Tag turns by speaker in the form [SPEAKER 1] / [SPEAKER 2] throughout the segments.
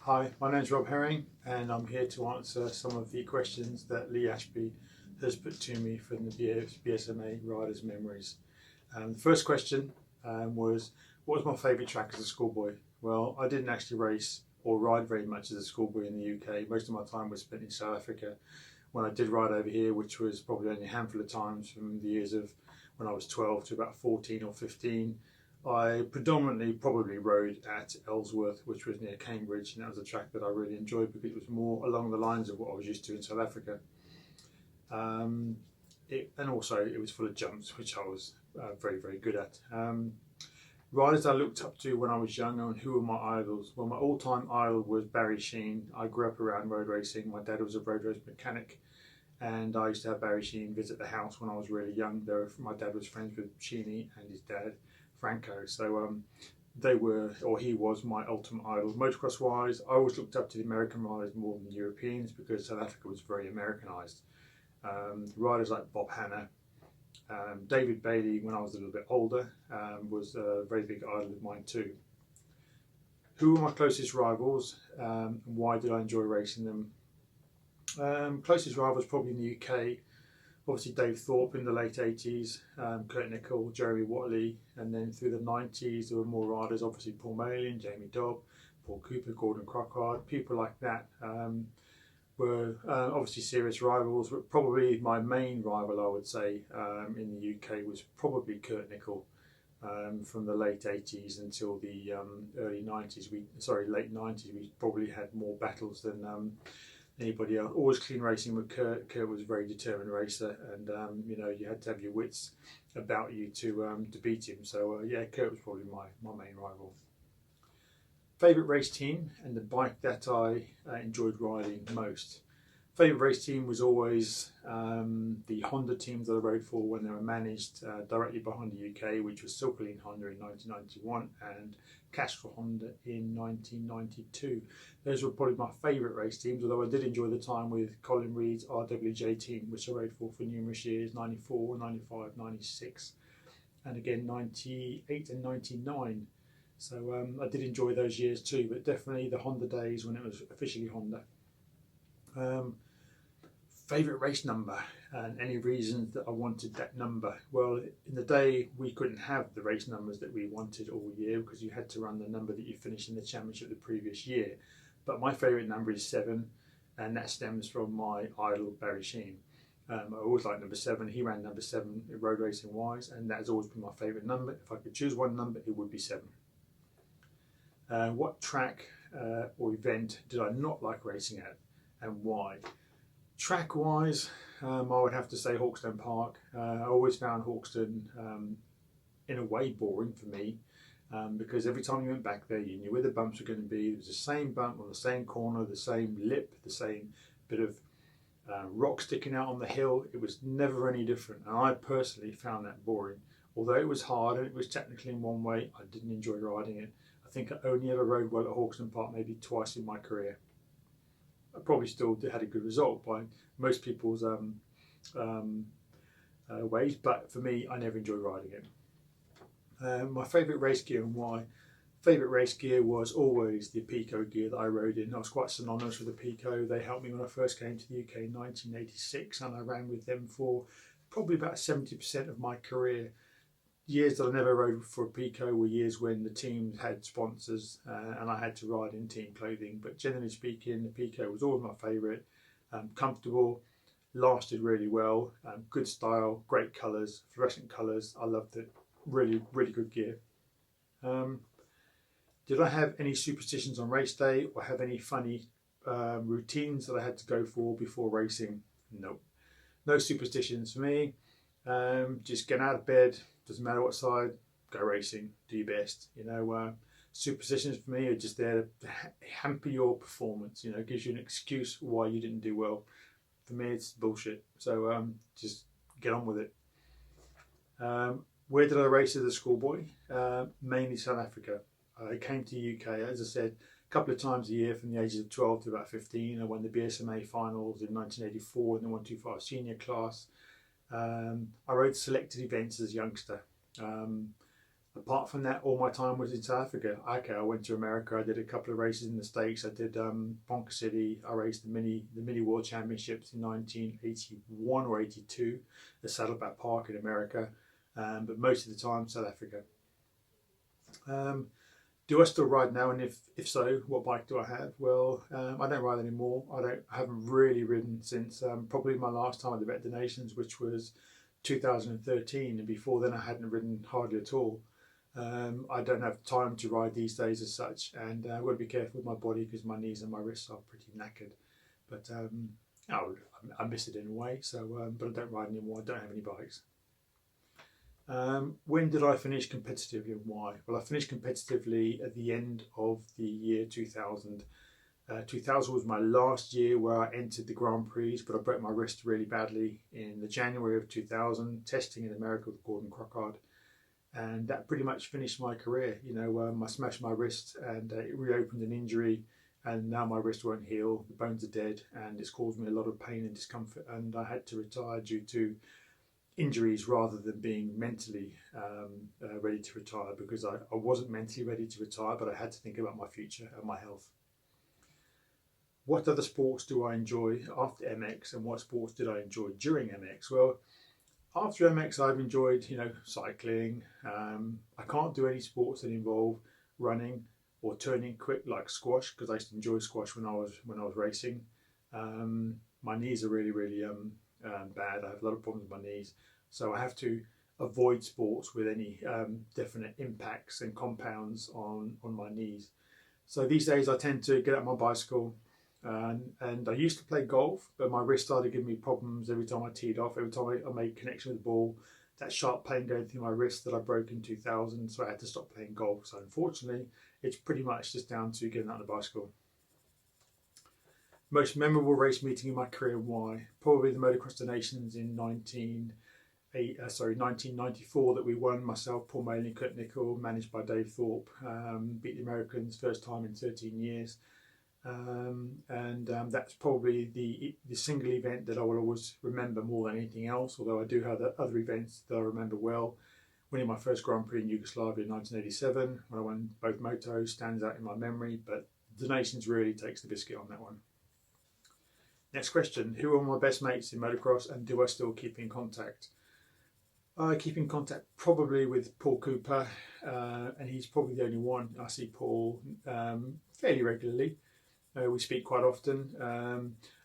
[SPEAKER 1] Hi, my name's Rob Herring and I'm here to answer some of the questions that Lee Ashby has put to me from the BSMA Riders Memories. The first question was, what was my favourite track as a schoolboy? Well, I didn't actually race or ride very much as a schoolboy in the UK. Most of my time was spent in South Africa. When I did ride over here, which was probably only a handful of times from the years of when I was 12 to about 14 or 15, I predominantly probably rode at Ellsworth, which was near Cambridge, and that was a track that I really enjoyed because it was more along the lines of what I was used to in South Africa. And also it was full of jumps, which I was very, very good at. Riders I looked up to when I was young and who were my idols? Well, my all-time idol was Barry Sheen. I grew up around road racing. My dad was a road race mechanic, and I used to have Barry Sheen visit the house when I was really young. My dad was friends with Sheeny and his dad, Franco. So they were, or he was, my ultimate idol. Motocross wise, I always looked up to the American riders more than the Europeans because South Africa was very Americanized. Riders like Bob Hanna, David Bailey, when I was a little bit older, was a very big idol of mine too. Who were my closest rivals and why did I enjoy racing them? Closest rivals probably in the UK, obviously Dave Thorpe in the late 80s, Kurt Nichol, Jeremy Watley, and then through the 90s there were more riders, obviously Paul Malin, Jamie Dobb, Paul Cooper, Gordon Crockard, people like that were obviously serious rivals, but probably my main rival I would say in the UK was probably Kurt Nichol. From the late 80s until the late 90s, we probably had more battles than anybody else. Always clean racing with Kurt. Kurt was a very determined racer, and you had to have your wits about you to beat him. So yeah, Kurt was probably my main rival. Favourite race team and the bike that I enjoyed riding most. Favourite race team was always the Honda teams that I rode for when they were managed directly by Honda UK, which was Silverline Honda in 1991 and Castrol Honda in 1992. Those were probably my favourite race teams, although I did enjoy the time with Colin Reed's RWJ team, which I rode for numerous years, 94, 95, 96, and again 98 and 99. So I did enjoy those years too, but definitely the Honda days when it was officially Honda. Favourite race number and any reasons that I wanted that number. Well, in the day we couldn't have the race numbers that we wanted all year because you had to run the number that you finished in the championship the previous year. But my favourite number is 7, and that stems from my idol Barry Sheen. I always liked number 7. He ran number 7 road racing wise, and that has always been my favourite number. If I could choose one number, it would be 7. What track or event did I not like racing at, and why? Track wise, I would have to say Hawkstone Park. I always found Hawkstone in a way boring for me because every time you went back there you knew where the bumps were going to be. It was the same bump on the same corner, the same lip, the same bit of rock sticking out on the hill. It was never any different, and I personally found that boring. Although it was hard and it was technically in one way, I didn't enjoy riding it. I think I only ever rode well at Hawkstone Park maybe twice in my career. I probably still had a good result by most people's ways, but for me, I never enjoyed riding it. My favourite race gear and why? Favourite race gear was always the Pico gear that I rode in. I was quite synonymous with the Pico. They helped me when I first came to the UK in 1986, and I ran with them for probably about 70% of my career. Years that I never rode for a Pico were years when the team had sponsors and I had to ride in team clothing, but generally speaking the Pico was always my favourite. Comfortable, lasted really well, good style, great colours, fluorescent colours. I loved it. Really, really good gear. Did I have any superstitions on race day or have any funny routines that I had to go for before racing? Nope. No superstitions for me. Just get out of bed, doesn't matter what side, go racing, do your best. Superstitions for me are just there to hamper your performance. Gives you an excuse why you didn't do well. For me, it's bullshit. So just get on with it. Where did I race as a schoolboy? Mainly South Africa. I came to the UK, as I said, a couple of times a year from the ages of 12 to about 15. I won the BSMA finals in 1984 in the 125 senior class. I rode selected events as a youngster. Apart from that, all my time was in South Africa. Okay, I went to America. I did a couple of races in the States. I did Ponca City. I raced the mini World Championships in 1981 or 82 at Saddleback Park in America. But most of the time, South Africa. Do I still ride now? And if so, what bike do I have? Well, I don't ride anymore. I haven't really ridden since probably my last time at the Veterinary Nations, which was 2013. And before then, I hadn't ridden hardly at all. I don't have time to ride these days as such, and I've got to be careful with my body because my knees and my wrists are pretty knackered. But I miss it in a way. So, but I don't ride anymore. I don't have any bikes. When did I finish competitively and why? Well, I finished competitively at the end of the year 2000. 2000 was my last year where I entered the Grand Prix, but I broke my wrist really badly in the January of 2000, testing in America with Gordon Crockard. And that pretty much finished my career. I smashed my wrist and it reopened an injury, and now my wrist won't heal, the bones are dead, and it's caused me a lot of pain and discomfort, and I had to retire due to injuries rather than being mentally ready to retire, because I wasn't mentally ready to retire, but I had to think about my future and my health. What other sports do I enjoy after MX, and what sports did I enjoy during MX? Well, after MX, I've enjoyed, cycling. I can't do any sports that involve running or turning quick like squash, because I used to enjoy squash when I was racing. My knees are really bad. I have a lot of problems with my knees, so I have to avoid sports with any definite impacts and compounds on my knees. So these days I tend to get out my bicycle, and I used to play golf, but my wrist started giving me problems every time I teed off, every time I made connection with the ball. That sharp pain going through my wrist that I broke in 2000, so I had to stop playing golf. So unfortunately, it's pretty much just down to getting out on the bicycle. Most memorable race meeting in my career and why? Probably the Motocross of Nations in 1994 that we won, myself, Paul Maley and Kurt Nickel, managed by Dave Thorpe, beat the Americans first time in 13 years. That's probably the single event that I will always remember more than anything else, although I do have other events that I remember well. Winning my first Grand Prix in Yugoslavia in 1987, when I won both motos, stands out in my memory, but the Nations really takes the biscuit on that one. Next question, who are my best mates in motocross, and do I still keep in contact? I keep in contact probably with Paul Cooper, and he's probably the only one. I see Paul fairly regularly. We speak quite often.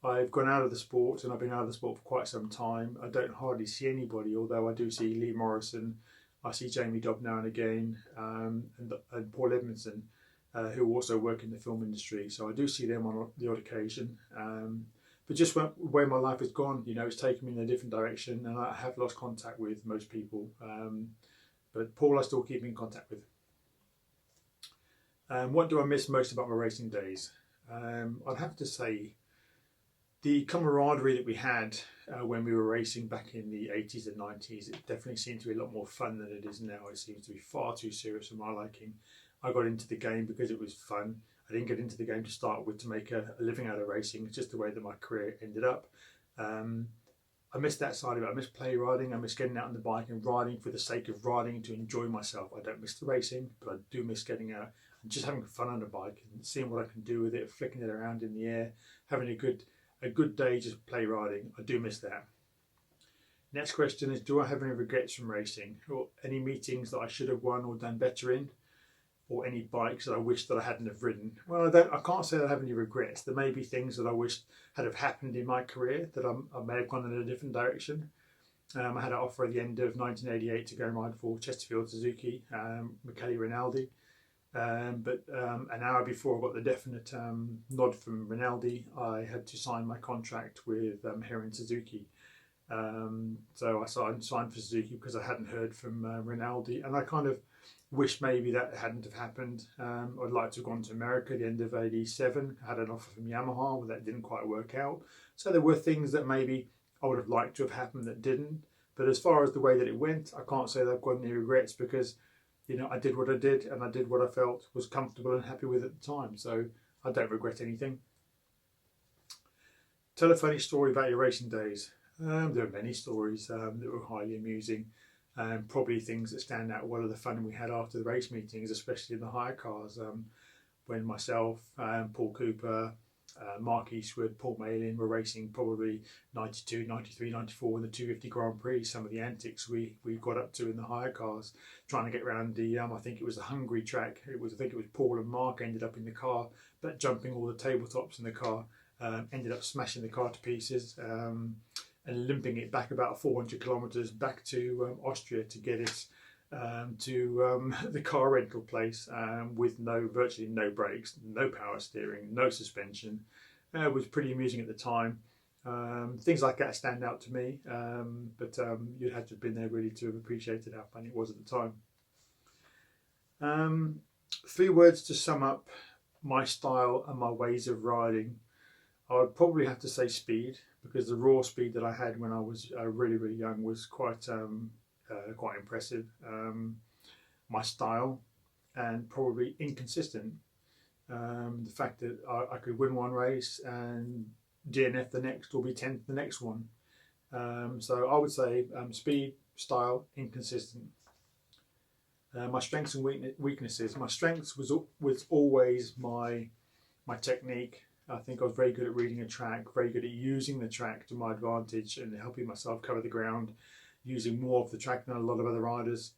[SPEAKER 1] I've gone out of the sport, and I've been out of the sport for quite some time. I don't hardly see anybody, although I do see Lee Morrison. I see Jamie Dobb now and again, and Paul Edmondson, who also work in the film industry. So I do see them on the odd occasion. But just where my life has gone, it's taken me in a different direction, and I have lost contact with most people. But Paul I still keep in contact with. What do I miss most about my racing days? I'd have to say the camaraderie that we had when we were racing back in the 80s and 90s, it definitely seemed to be a lot more fun than it is now. It seems to be far too serious for my liking. I got into the game because it was fun. I didn't get into the game to start with to make a living out of racing. It's just the way that my career ended up. I miss that side of it. I miss play riding. I miss getting out on the bike and riding for the sake of riding to enjoy myself. I don't miss the racing, but I do miss getting out and just having fun on the bike and seeing what I can do with it, flicking it around in the air, having a good day just play riding. I do miss that. Next question is, do I have any regrets from racing, or any meetings that I should have won or done better in, or any bikes that I wish that I hadn't have ridden? Well, I can't say that I have any regrets. There may be things that I wish had have happened in my career that I may have gone in a different direction. I had an offer at the end of 1988 to go and ride for Chesterfield Suzuki, Michele Rinaldi. But an hour before I got the definite nod from Rinaldi, I had to sign my contract with Heron Suzuki. So I signed for Suzuki because I hadn't heard from Rinaldi, and I kind of wish maybe that hadn't have happened. I'd like to have gone to America at the end of '87. I had an offer from Yamaha, but that didn't quite work out. So there were things that maybe I would have liked to have happened that didn't. But as far as the way that it went, I can't say that I've got any regrets, because I did what I did, and I did what I felt was comfortable and happy with at the time. So I don't regret anything. Tell a funny story about your racing days. There are many stories that were highly amusing. And probably things that stand out well are the fun we had after the race meetings, especially in the hire cars, when myself, Paul Cooper, Mark Eastwood, Paul Malin were racing probably 92, 93, 94 in the 250 Grand Prix. Some of the antics we got up to in the hire cars, trying to get around the, I think it was the Hungary track. I think it was Paul and Mark ended up in the car, but jumping all the tabletops in the car, ended up smashing the car to pieces, and limping it back about 400 kilometres back to Austria to get it to the car rental place, with virtually no brakes, no power steering, no suspension. It was pretty amusing at the time. Things like that stand out to me, but you'd have to have been there really to have appreciated how fun it was at the time. 3 words to sum up my style and my ways of riding. I would probably have to say speed, because the raw speed that I had when I was really young was quite impressive. My style, and probably inconsistent. The fact that I could win one race and DNF the next, or be 10th the next one. So I would say speed, style, inconsistent. My strengths and weaknesses. My strengths was always my technique. I think I was very good at reading a track, very good at using the track to my advantage and helping myself cover the ground, using more of the track than a lot of other riders.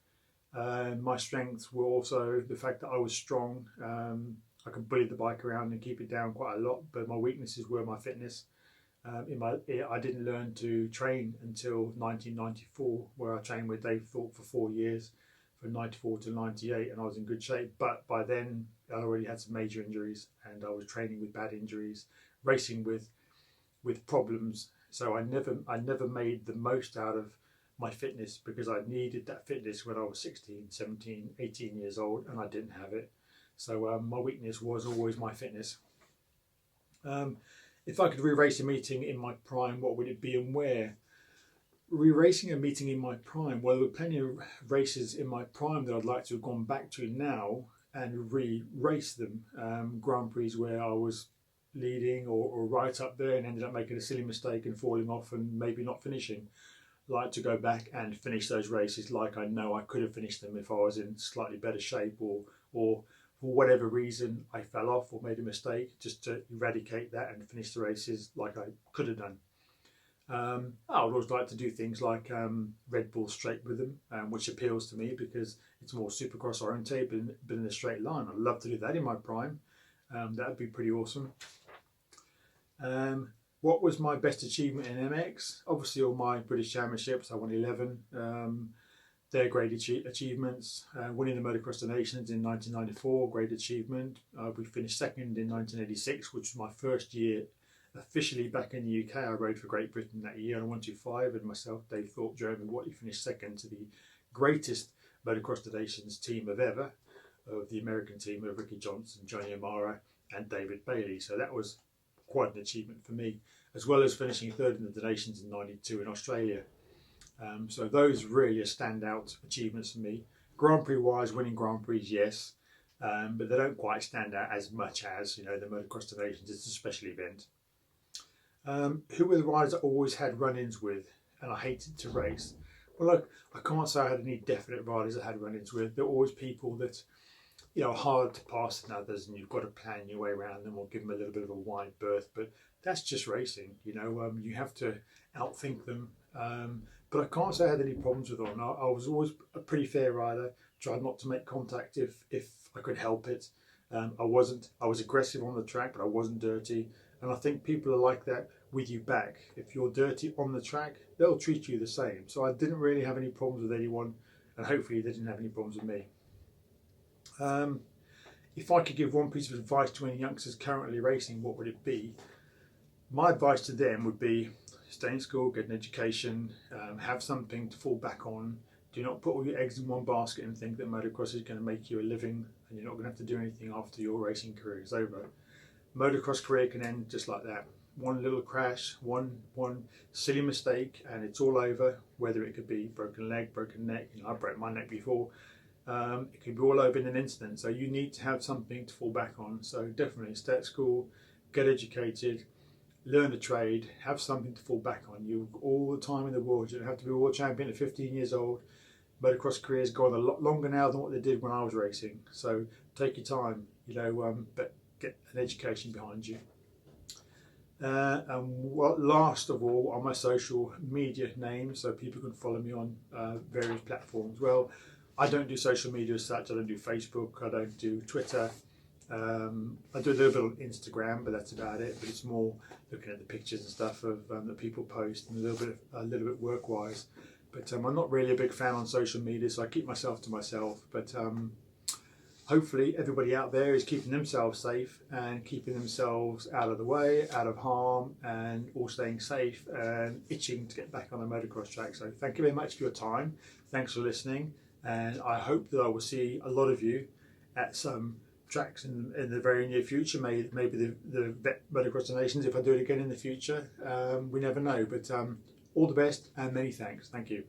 [SPEAKER 1] My strengths were also the fact that I was strong. I could bully the bike around and keep it down quite a lot, but my weaknesses were my fitness. I didn't learn to train until 1994, where I trained with Dave Thorpe for 4 years, from 94 to 98, and I was in good shape. But by then, I already had some major injuries, and I was training with bad injuries, racing with problems. So I never made the most out of my fitness, because I needed that fitness when I was 16, 17, 18 years old, and I didn't have it. So my weakness was always my fitness. If I could re-race a meeting in my prime, what would it be and where? Re-racing a meeting in my prime, well, there were plenty of races in my prime that I'd like to have gone back to now and re-race them. Grand Prix where I was leading or right up there and ended up making a silly mistake and falling off and maybe not finishing. Like to go back and finish those races like I know I could have finished them if I was in slightly better shape, or for whatever reason I fell off or made a mistake, just to eradicate that and finish the races like I could have done. I would always like to do things like Red Bull straight rhythm, which appeals to me because it's more supercross oriented, but in a straight line. I'd love to do that in my prime. That would be pretty awesome. What was my best achievement in MX? Obviously all my British Championships. I won 11. They're great achievements. Winning the Motocross of Nations in 1994, great achievement. We finished second in 1986, which was my first year officially back in the UK. I rode for Great Britain that year on 125, and myself, Dave Thorpe, Jeremy Watley finished second to the greatest Motocross of Nations team of ever, of the American team of Ricky Johnson, Johnny O'Mara and David Bailey. So that was quite an achievement for me, as well as finishing third in the Nations in 92 in Australia. So those really are standout achievements for me. Grand Prix wise, winning Grand Prix, yes, but they don't quite stand out as much as, the Motocross of Nations. It's a special event. Who were the riders I always had run-ins with and I hated to race? Well, look, I can't say I had any definite riders I had run-ins with. There were always people that, are hard to pass than others, and you've got to plan your way around them or give them a little bit of a wide berth. But that's just racing, you have to outthink them. But I can't say I had any problems with them. I was always a pretty fair rider, tried not to make contact if I could help it. I was aggressive on the track, but I wasn't dirty. And I think people are like that with you back. If you're dirty on the track, they'll treat you the same. So I didn't really have any problems with anyone, and hopefully they didn't have any problems with me. If I could give one piece of advice to any youngsters currently racing, what would it be? My advice to them would be stay in school, get an education, have something to fall back on. Do not put all your eggs in one basket and think that motocross is going to make you a living and you're not going to have to do anything after your racing career is over. Motocross career can end just like that. One little crash, one silly mistake, and it's all over. Whether it could be broken leg, broken neck. I broke my neck before. It could be all over in an instant. So you need to have something to fall back on. So definitely stay at school, get educated, learn a trade, have something to fall back on. You've all the time in the world. You don't have to be a world champion at 15 years old. motocross careers go on a lot longer now than what they did when I was racing. So take your time, but get an education behind you. And last of all, on my social media names, so people can follow me on various platforms. Well, I don't do social media as such. I don't do Facebook. I don't do Twitter. I do a little bit on Instagram, but that's about it. But it's more looking at the pictures and stuff of that people post, and a little bit work-wise. But I'm not really a big fan on social media, so I keep myself to myself. But hopefully everybody out there is keeping themselves safe and keeping themselves out of the way, out of harm, and all staying safe and itching to get back on the motocross track. So thank you very much for your time. Thanks for listening. And I hope that I will see a lot of you at some tracks in the very near future, maybe the Motocross Nations if I do it again in the future. We never know. But all the best and many thanks. Thank you.